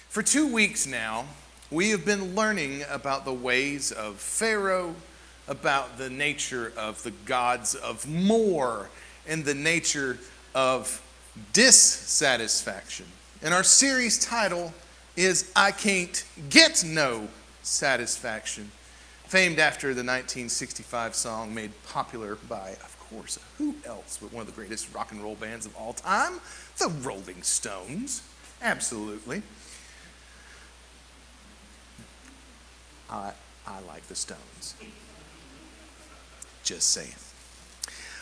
For 2 weeks now, we have been learning about the ways of Pharaoh, about the nature of the gods of more, and the nature of dissatisfaction. And our series title is I Can't Get No Satisfaction, famed after the 1965 song made popular by, of course, who else but one of the greatest rock and roll bands of all time, the Rolling Stones. Absolutely. I like the Stones. Just saying.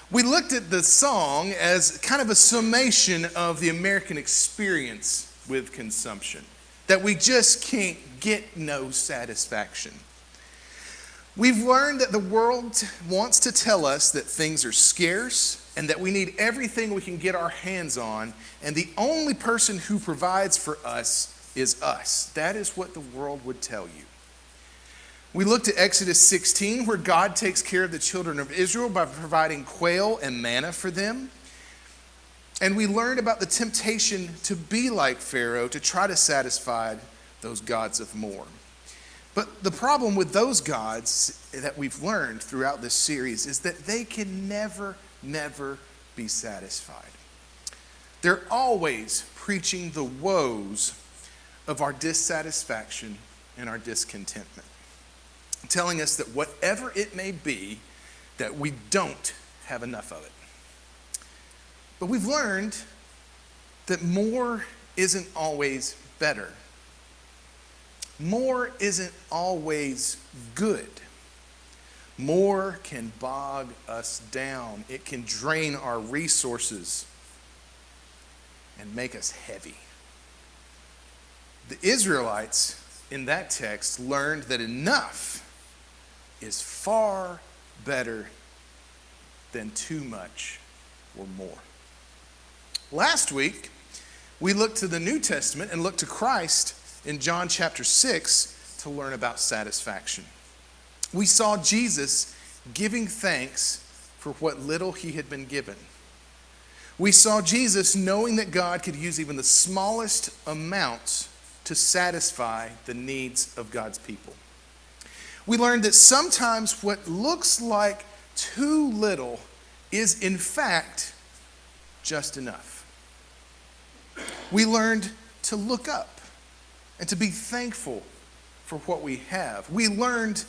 We looked at the song as kind of a summation of the American experience with consumption, that we just can't get no satisfaction. We've learned that the world wants to tell us that things are scarce and that we need everything we can get our hands on, and the only person who provides for us is us. That is what the world would tell you. We looked at Exodus 16, where God takes care of the children of Israel by providing quail and manna for them. And we learned about the temptation to be like Pharaoh, to try to satisfy those gods of more. But the problem with those gods that we've learned throughout this series is that they can never be satisfied. They're always preaching the woes of our dissatisfaction and our discontentment, telling us that whatever it may be, that we don't have enough of it. But we've learned that more isn't always better. More isn't always good. More can bog us down. It can drain our resources and make us heavy. The Israelites in that text learned that enough is far better than too much or more. Last week, we looked to the New Testament and looked to Christ in John chapter 6 to learn about satisfaction. We saw Jesus giving thanks for what little he had been given. We saw Jesus knowing that God could use even the smallest amounts to satisfy the needs of God's people. We learned that sometimes what looks like too little is in fact just enough. We learned to look up and to be thankful for what we have. We learned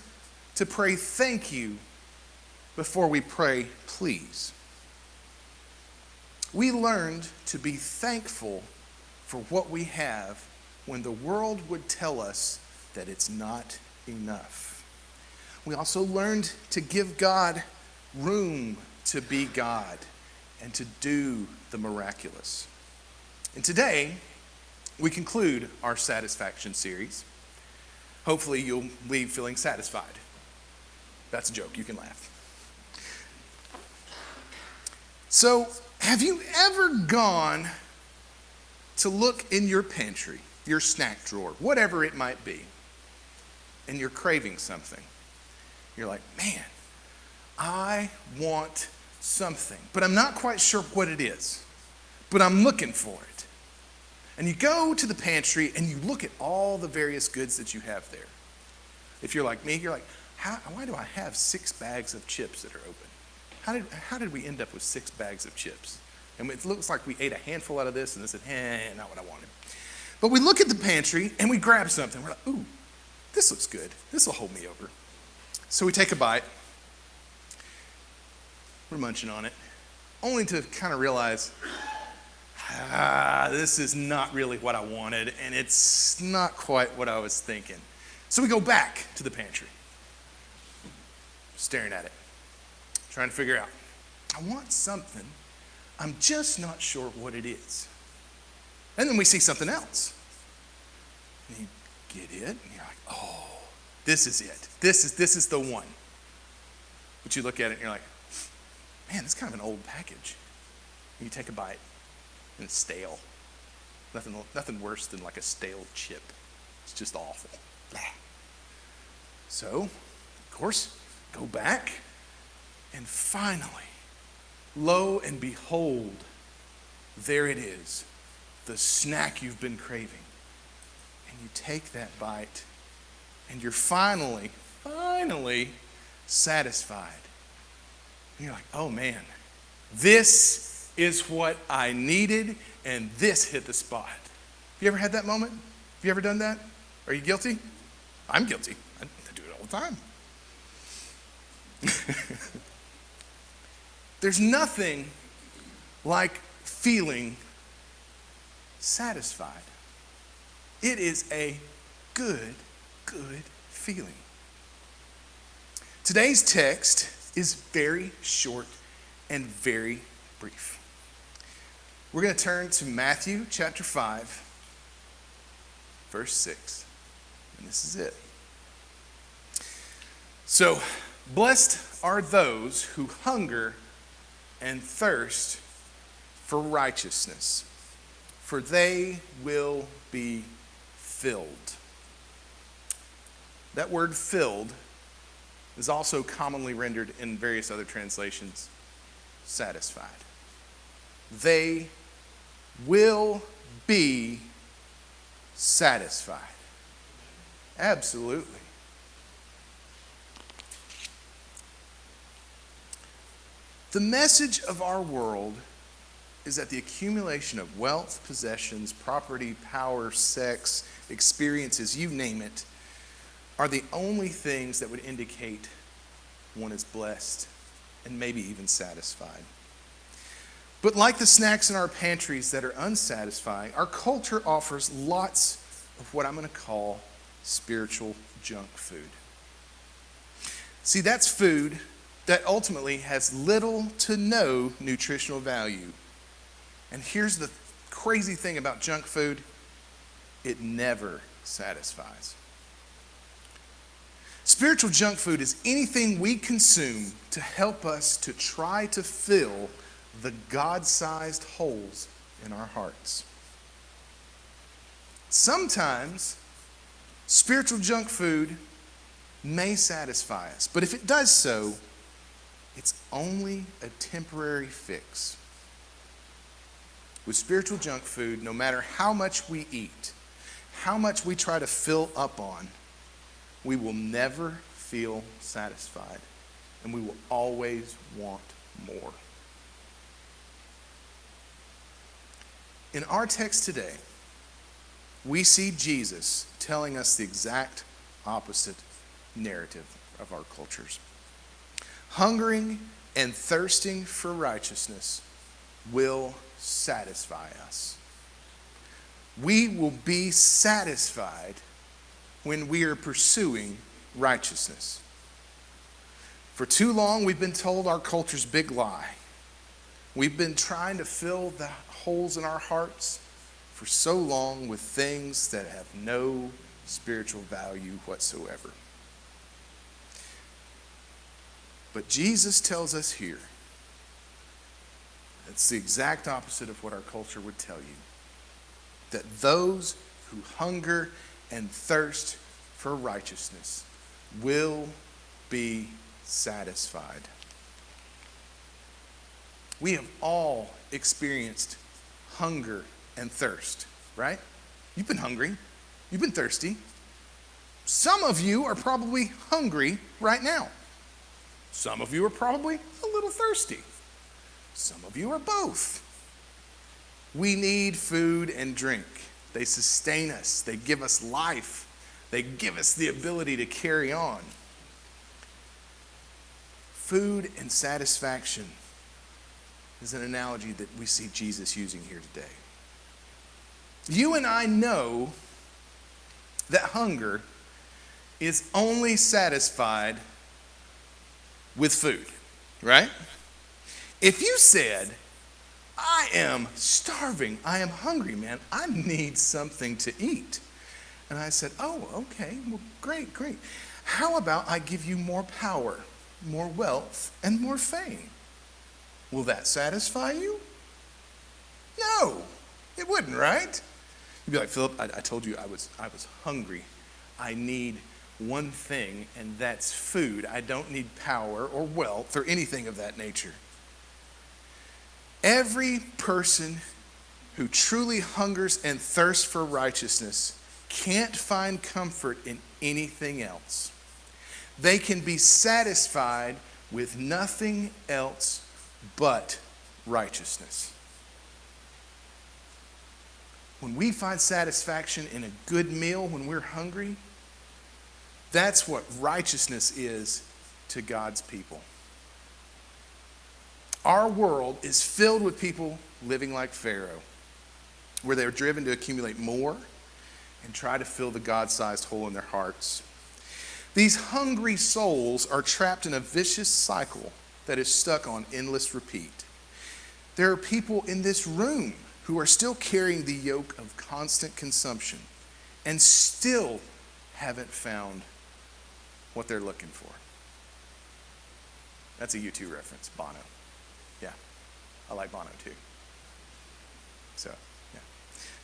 to pray thank you before we pray please. We learned to be thankful for what we have when the world would tell us that it's not enough. We also learned to give God room to be God and to do the miraculous. And today, we conclude our satisfaction series. Hopefully, you'll leave feeling satisfied. That's a joke. You can laugh. So, have you ever gone to look in your pantry, your snack drawer, whatever it might be, and you're craving something? You're like, man, I want something, but I'm not quite sure what it is, but I'm looking for it. And you go to the pantry and you look at all the various goods that you have there. If you're like me, you're like, why do I have 6 bags of chips that are open? How did we end up with 6 bags of chips? And it looks like we ate a handful out of this and this said, not what I wanted. But we look at the pantry and we grab something. We're like, ooh, this looks good. This will hold me over. So we take a bite. We're munching on it, only to kind of realize, this is not really what I wanted, and it's not quite what I was thinking. So we go back to the pantry, staring at it, trying to figure out, I want something, I'm just not sure what it is. And then we see something else. And you get it, and you're like, oh, this is it. This is the one. But you look at it and you're like, man, this is kind of an old package. And you take a bite and it's stale. Nothing worse than like a stale chip. It's just awful. So, of course, go back and finally, lo and behold, there it is, the snack you've been craving. and you take that bite, and you're finally satisfied. And you're like, oh man, this is what I needed, and this hit the spot. Have you ever had that moment? Have you ever done that? Are you guilty? I'm guilty. I do it all the time. There's nothing like feeling satisfied. It is a good feeling. Today's text is very short and very brief. We're going to turn to Matthew chapter 5, verse 6. And this is it. So, blessed are those who hunger and thirst for righteousness, for they will be filled. That word filled is also commonly rendered in various other translations, satisfied. They will be satisfied. Absolutely. The message of our world is that the accumulation of wealth, possessions, property, power, sex, experiences, you name it, are the only things that would indicate one is blessed and maybe even satisfied. But like the snacks in our pantries that are unsatisfying, our culture offers lots of what I'm going to call spiritual junk food. See, that's food that ultimately has little to no nutritional value. And here's the crazy thing about junk food: it never satisfies. Spiritual junk food is anything we consume to help us to try to fill the God-sized holes in our hearts. Sometimes spiritual junk food may satisfy us, but if it does so, it's only a temporary fix. With spiritual junk food, no matter how much we eat, how much we try to fill up on, we will never feel satisfied, and we will always want more. In our text today, we see Jesus telling us the exact opposite narrative of our cultures. Hungering and thirsting for righteousness will satisfy us. We will be satisfied when we are pursuing righteousness. For too long, we've been told our culture's big lie. We've been trying to fill the holes in our hearts for so long with things that have no spiritual value whatsoever. But Jesus tells us here, it's the exact opposite of what our culture would tell you, that those who hunger and thirst for righteousness will be satisfied. We have all experienced hunger and thirst, right? You've been hungry. You've been thirsty. Some of you are probably hungry right now. Some of you are probably a little thirsty. Some of you are both. We need food and drink. They sustain us. They give us life. They give us the ability to carry on. Food and satisfaction is an analogy that we see Jesus using here today. You and I know that hunger is only satisfied with food, right? If you said, I am starving, I am hungry, man, I need something to eat. And I said, oh, okay, well, great. How about I give you more power, more wealth, and more fame? Will that satisfy you? No, it wouldn't, right? You'd be like, Philip, I told you I was hungry. I need one thing, and that's food. I don't need power or wealth or anything of that nature. Every person who truly hungers and thirsts for righteousness can't find comfort in anything else. They can be satisfied with nothing else but righteousness. When we find satisfaction in a good meal when we're hungry, that's what righteousness is to God's people. Our world is filled with people living like Pharaoh, where they're driven to accumulate more and try to fill the God-sized hole in their hearts. These hungry souls are trapped in a vicious cycle that is stuck on endless repeat. There are people in this room who are still carrying the yoke of constant consumption and still haven't found what they're looking for. That's a U2 reference, Bono. Yeah, I like Bono too. So, yeah,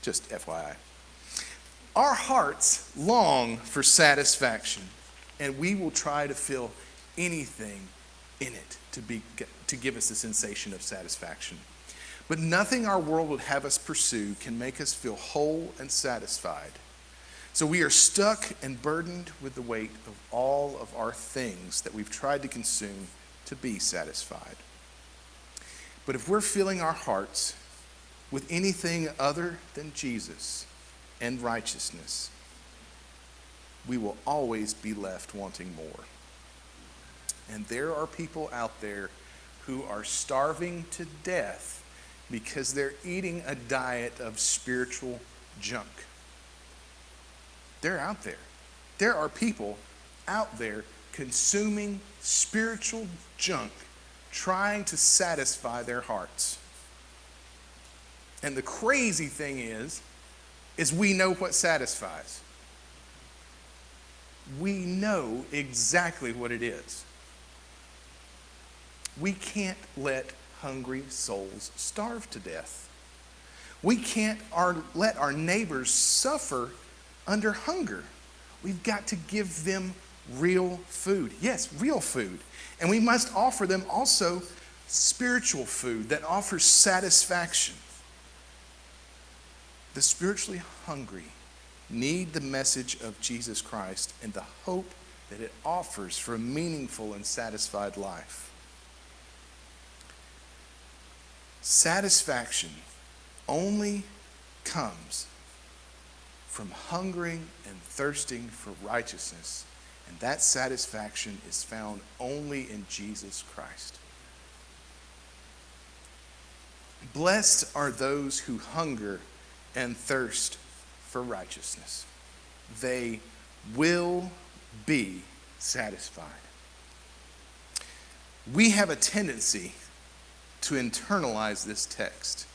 just FYI. Our hearts long for satisfaction, and we will try to fill anything in it to give us the sensation of satisfaction. But nothing our world would have us pursue can make us feel whole and satisfied. So we are stuck and burdened with the weight of all of our things that we've tried to consume to be satisfied. But if we're filling our hearts with anything other than Jesus and righteousness, we will always be left wanting more. And there are people out there who are starving to death because they're eating a diet of spiritual junk. They're out there. There are people out there consuming spiritual junk, trying to satisfy their hearts. And the crazy thing is we know what satisfies. We know exactly what it is. We can't let hungry souls starve to death. We can't let our neighbors suffer under hunger. We've got to give them real food. Yes, real food. And we must offer them also spiritual food that offers satisfaction. The spiritually hungry need the message of Jesus Christ and the hope that it offers for a meaningful and satisfied life. Satisfaction only comes from hungering and thirsting for righteousness, and that satisfaction is found only in Jesus Christ. Blessed are those who hunger and thirst for righteousness. They will be satisfied. We have a tendency to internalize this text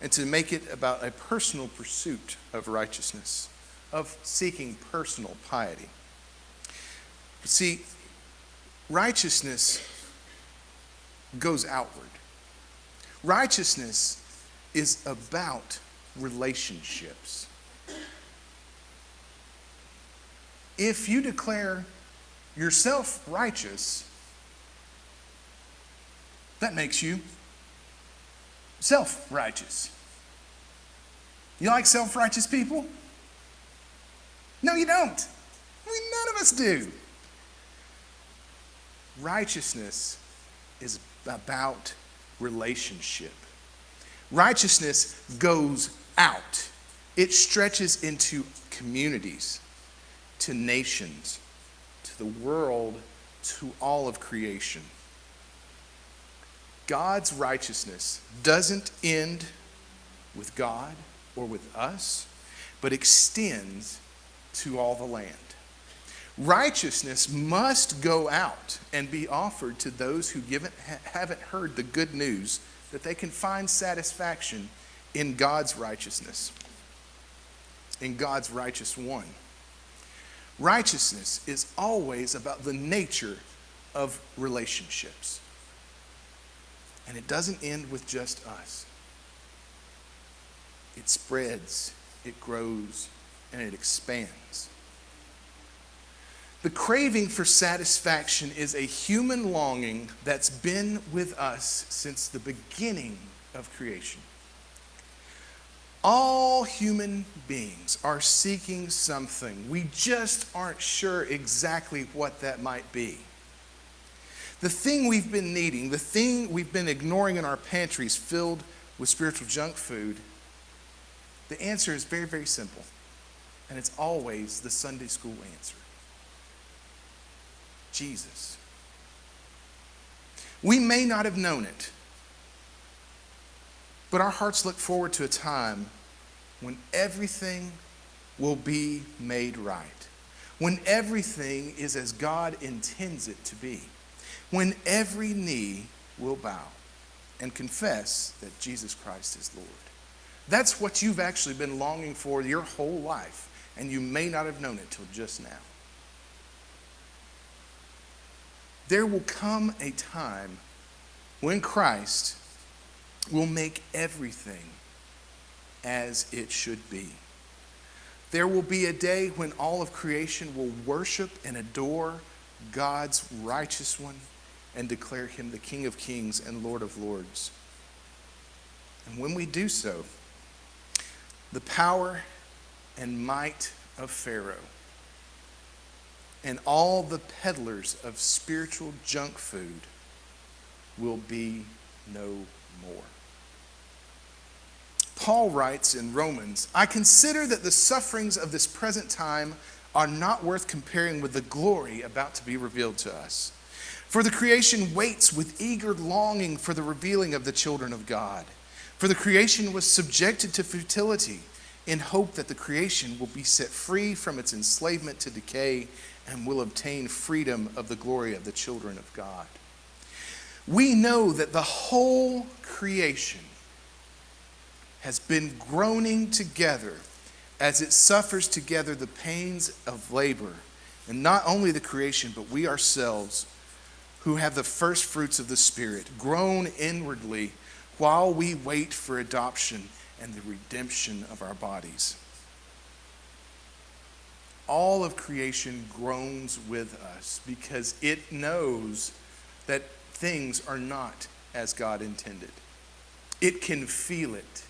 and to make it about a personal pursuit of righteousness, of seeking personal piety. But see, righteousness goes outward. Righteousness is about relationships. If you declare yourself righteous, that makes you self-righteous. You like self-righteous people? No, you don't. None of us do. Righteousness is about relationship. Righteousness goes out. It stretches into communities, to nations, to the world, to all of creation. God's righteousness doesn't end with God or with us, but extends to all the land. Righteousness must go out and be offered to those who haven't heard the good news that they can find satisfaction in God's righteousness, in God's righteous one. Righteousness is always about the nature of relationships. And it doesn't end with just us. It spreads, it grows, and it expands. The craving for satisfaction is a human longing that's been with us since the beginning of creation. All all human beings are seeking something. We just aren't sure exactly what that might be. The thing we've been needing, the thing we've been ignoring in our pantries filled with spiritual junk food, the answer is very, very simple. And it's always the Sunday school answer. Jesus. We may not have known it, but our hearts look forward to a time when everything will be made right, when everything is as God intends it to be, when every knee will bow and confess that Jesus Christ is Lord. That's what you've actually been longing for your whole life, and you may not have known it till just now. There will come a time when Christ will make everything as it should be. There will be a day when all of creation will worship and adore God's righteous one and declare him the King of Kings and Lord of Lords. And when we do so, the power and might of Pharaoh and all the peddlers of spiritual junk food will be no more. Paul writes in Romans, I consider that the sufferings of this present time are not worth comparing with the glory about to be revealed to us. For the creation waits with eager longing for the revealing of the children of God. For the creation was subjected to futility in hope that the creation will be set free from its enslavement to decay and will obtain freedom of the glory of the children of God. We know that the whole creation has been groaning together as it suffers together the pains of labor. And not only the creation, but we ourselves who have the first fruits of the Spirit groan inwardly while we wait for adoption and the redemption of our bodies. All of creation groans with us because it knows that things are not as God intended. It can feel it.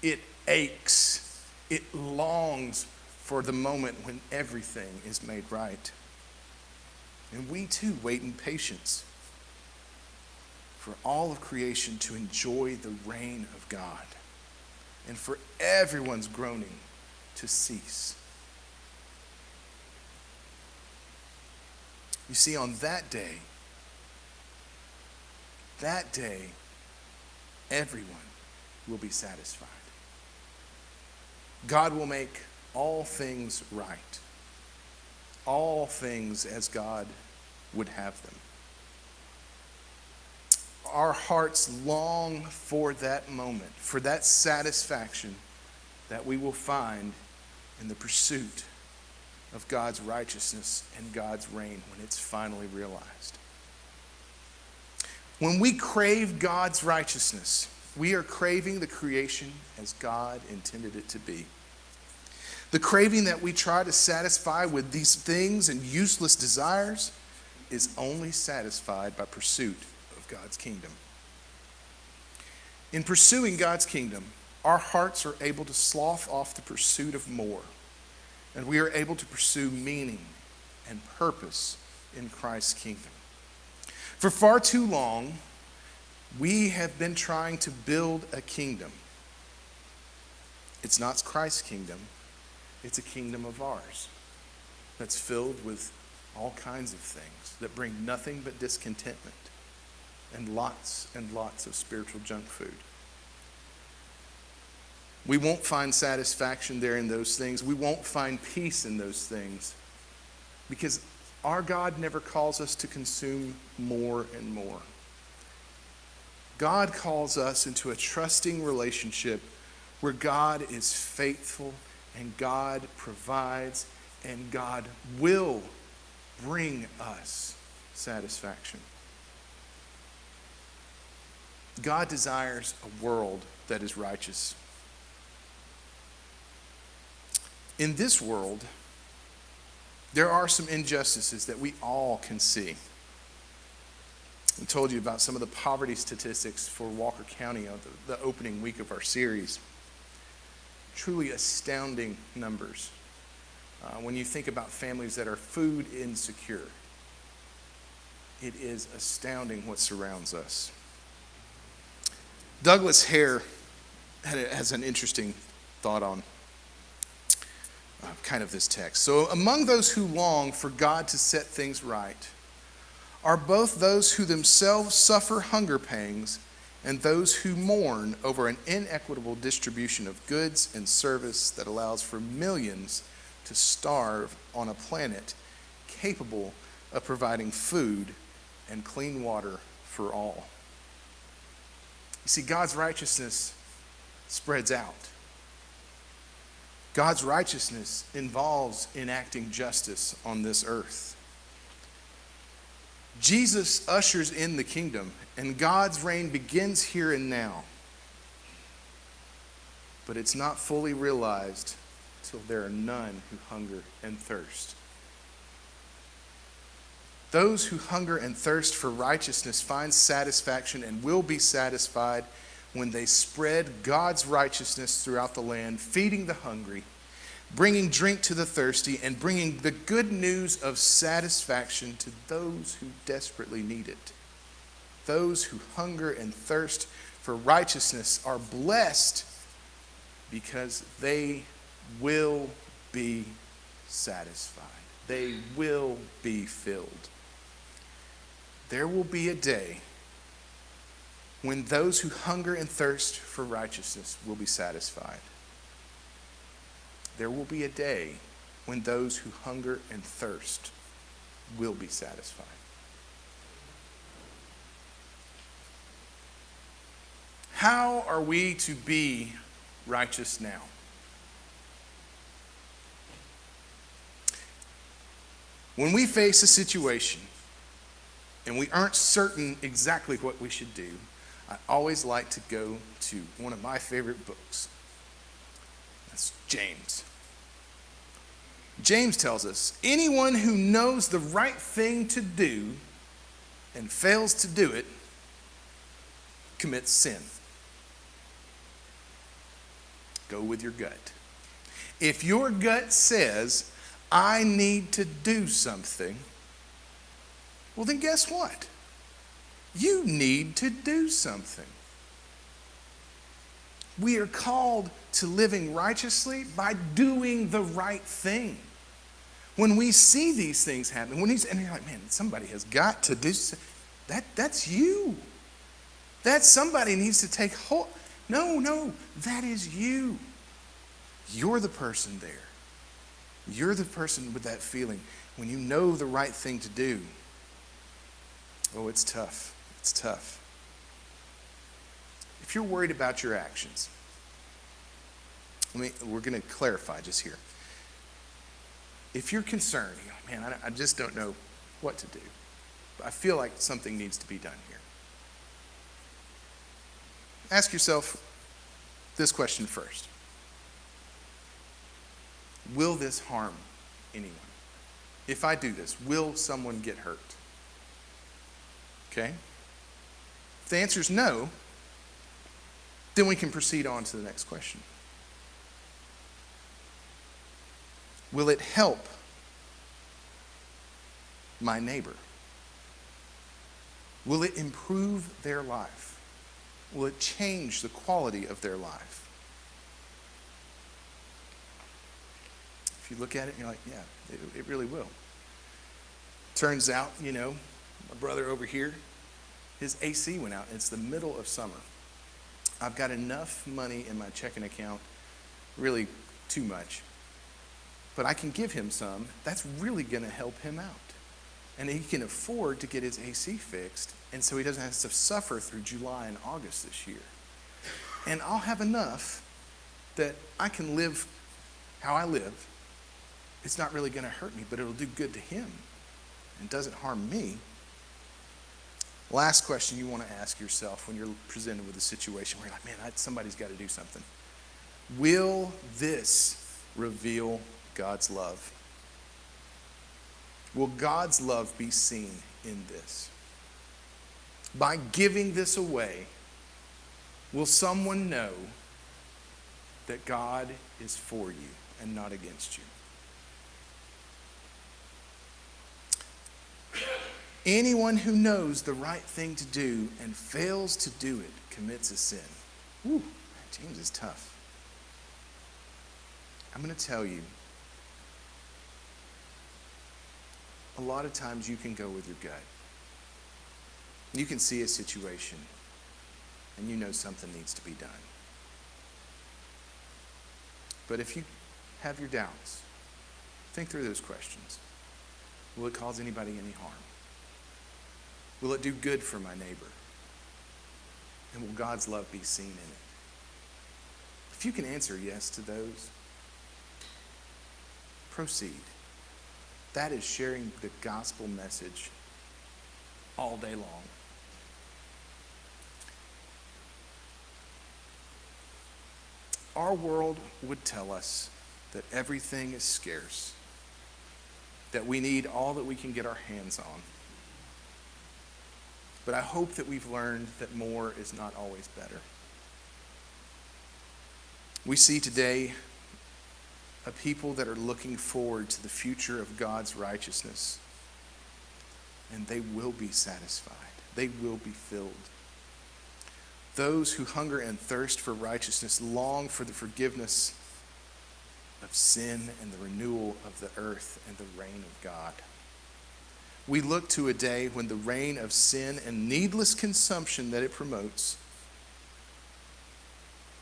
It aches. It longs for the moment when everything is made right. And we too wait in patience for all of creation to enjoy the reign of God and for everyone's groaning to cease. You see, on that day, everyone will be satisfied. God will make all things right. All things as God would have them. Our hearts long for that moment, for that satisfaction that we will find in the pursuit of God's righteousness and God's reign when it's finally realized. When we crave God's righteousness, we are craving the creation as God intended it to be. The craving that we try to satisfy with these things and useless desires is only satisfied by pursuit of God's kingdom. In pursuing God's kingdom, our hearts are able to slough off the pursuit of more, and we are able to pursue meaning and purpose in Christ's kingdom. For far too long, we have been trying to build a kingdom. It's not Christ's kingdom. It's a kingdom of ours that's filled with all kinds of things that bring nothing but discontentment and lots of spiritual junk food. We won't find satisfaction there in those things. We won't find peace in those things because our God never calls us to consume more and more. God calls us into a trusting relationship where God is faithful and God provides and God will bring us satisfaction. God desires a world that is righteous. In this world, there are some injustices that we all can see. I told you about some of the poverty statistics for Walker County on the opening week of our series. truly astounding numbers. When you think about families that are food insecure, it is astounding what surrounds us. Douglas Hare has an interesting thought on kind of this text. So among those who long for God to set things right are both those who themselves suffer hunger pangs and those who mourn over an inequitable distribution of goods and service that allows for millions to starve on a planet capable of providing food and clean water for all. You see, God's righteousness spreads out. God's righteousness involves enacting justice on this earth. Jesus ushers in the kingdom, and God's reign begins here and now. But it's not fully realized till there are none who hunger and thirst. Those who hunger and thirst for righteousness find satisfaction and will be satisfied when they spread God's righteousness throughout the land, feeding the hungry, bringing drink to the thirsty, and bringing the good news of satisfaction to those who desperately need it. Those who hunger and thirst for righteousness are blessed because they will be satisfied. They will be filled. There will be a day when those who hunger and thirst for righteousness will be satisfied. There will be a day when those who hunger and thirst will be satisfied. How are we to be righteous now? When we face a situation and we aren't certain exactly what we should do, I always like to go to one of my favorite books. That's James. James tells us, anyone who knows the right thing to do and fails to do it commits sin. Go with your gut. If your gut says, I need to do something, well then guess what? You need to do something. We are called to living righteously by doing the right thing. When we see these things happen, and you're like, man, somebody has got to do that's you. That somebody needs to take hold. No, that is you. You're the person there. You're the person with that feeling. When you know the right thing to do, oh, it's tough. It's tough. If you're worried about your actions, we're going to clarify just here. If you're concerned, man, I just don't know what to do. I feel like something needs to be done here. Ask yourself this question first. Will this harm anyone? If I do this, will someone get hurt? Okay? If the answer is no, then we can proceed on to the next question. Will it help my neighbor? Will it improve their life? Will it change the quality of their life? If you look at it, you're like, yeah, it really will. Turns out, my brother over here, his AC went out. It's the middle of summer. I've got enough money in my checking account, really too much, but I can give him some. That's really going to help him out. And he can afford to get his AC fixed, and so he doesn't have to suffer through July and August this year. And I'll have enough that I can live how I live. It's not really going to hurt me, but it'll do good to him and doesn't harm me. Last question you want to ask yourself when you're presented with a situation where you're like, man, somebody's got to do something. Will this reveal God's love? Will God's love be seen in this? By giving this away, will someone know that God is for you and not against you. Anyone who knows the right thing to do and fails to do it commits a sin. Woo, James is tough. I'm going to tell you, a lot of times you can go with your gut. You can see a situation and you know something needs to be done. But if you have your doubts, think through those questions. Will it cause anybody any harm? Will it do good for my neighbor? And will God's love be seen in it? If you can answer yes to those, proceed. That is sharing the gospel message all day long. Our world would tell us that everything is scarce, that we need all that we can get our hands on. But I hope that we've learned that more is not always better. We see today a people that are looking forward to the future of God's righteousness, and they will be satisfied. They will be filled. Those who hunger and thirst for righteousness long for the forgiveness of sin and the renewal of the earth and the reign of God. We look to a day when the reign of sin and needless consumption that it promotes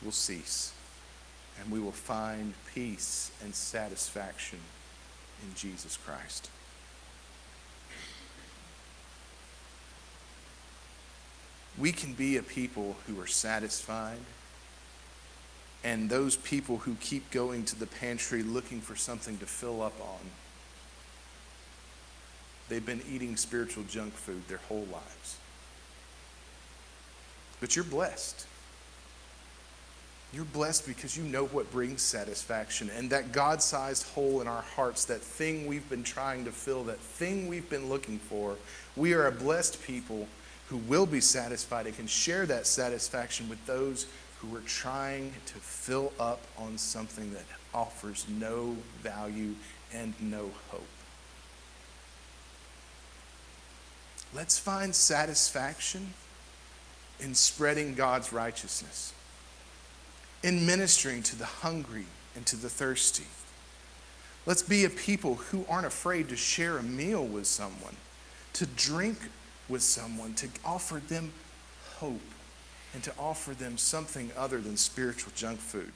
will cease, and we will find peace and satisfaction in Jesus Christ. We can be a people who are satisfied, and those people who keep going to the pantry looking for something to fill up on. They've been eating spiritual junk food their whole lives. But you're blessed. You're blessed because you know what brings satisfaction. And that God-sized hole in our hearts, that thing we've been trying to fill, that thing we've been looking for, we are a blessed people who will be satisfied and can share that satisfaction with those who are trying to fill up on something that offers no value and no hope. Let's find satisfaction in spreading God's righteousness, in ministering to the hungry and to the thirsty. Let's be a people who aren't afraid to share a meal with someone, to drink with someone, to offer them hope, and to offer them something other than spiritual junk food.